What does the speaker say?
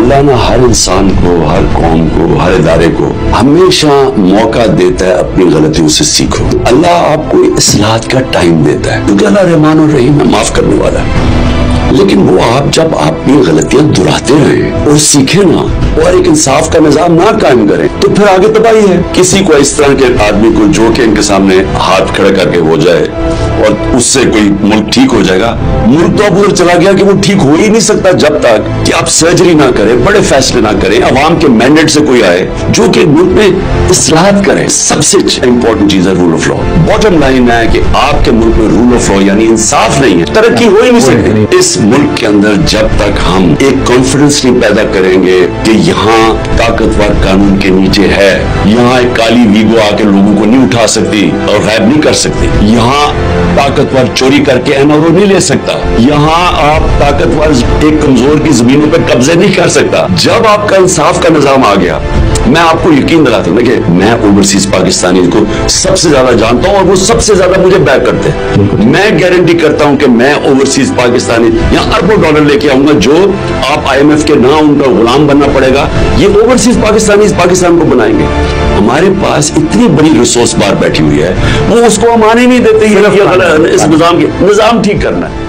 अल्लाह ना हर इंसान को, हर कौम को, हर इदारे को हमेशा मौका देता है अपनी गलतियों से सीखो। अल्लाह आपको इस्लाह का टाइम देता है क्योंकि अल्लाह रहमान और रहीम है, माफ करने वाला है। लेकिन वो आप जब अपनी गलतियां दोहराते रहें और सीखे ना और एक इंसाफ का निजाम ना कायम करें तो फिर आगे तबाही है। किसी को इस तरह के आदमी को जो कि इनके सामने हाथ खड़े करके हो जाए और उससे कोई मुल्क ठीक हो जाएगा, मुल्क तो अब उधर चला गया कि वो ठीक हो ही नहीं सकता जब तक कि आप सर्जरी ना करें, बड़े फैसले ना करें, अवाम के मैंडेट से कोई आए जो कि मुल्क में इस्लाह करे। सबसे इंपॉर्टेंट चीज है rule of law. Bottom line है कि आपके मुल्क में रूल ऑफ लॉ यानी इंसाफ नहीं है, तरक्की हो ही नहीं सकती। इस मुल्क के अंदर जब तक हम एक कॉन्फिडेंस नहीं पैदा करेंगे कि यहाँ ताकतवर कानून के नीचे है, यहाँ एक काली वीगो आके लोगों को नहीं उठा सकती और गायब नहीं कर सकती, यहाँ ताकतवर चोरी करके एनआरओ नहीं ले सकता, यहाँ आप ताकतवर एक कमजोर की जमीनों पर कब्जे नहीं कर सकता। जब आपका इंसाफ का निजाम आ गया, मैं आपको यकीन दिलाता हूँ कि मैं ओवरसीज पाकिस्तानी को सबसे ज्यादा जानता हूँ और वो सबसे ज्यादा मुझे बैक करते हैं। मैं गारंटी करता हूँ कि मैं ओवरसीज पाकिस्तानी यहाँ अरबों डॉलर लेके आऊंगा जो आप IMF के ना उनका गुलाम बनना पड़ेगा, ये ओवरसीज पाकिस्तानी पाकिस्तान को बनाएंगे। हमारे पास इतनी बड़ी रिसोर्स बार बैठी हुई है, वो उसको हम आने नहीं देते। इस निजाम ठीक करना है।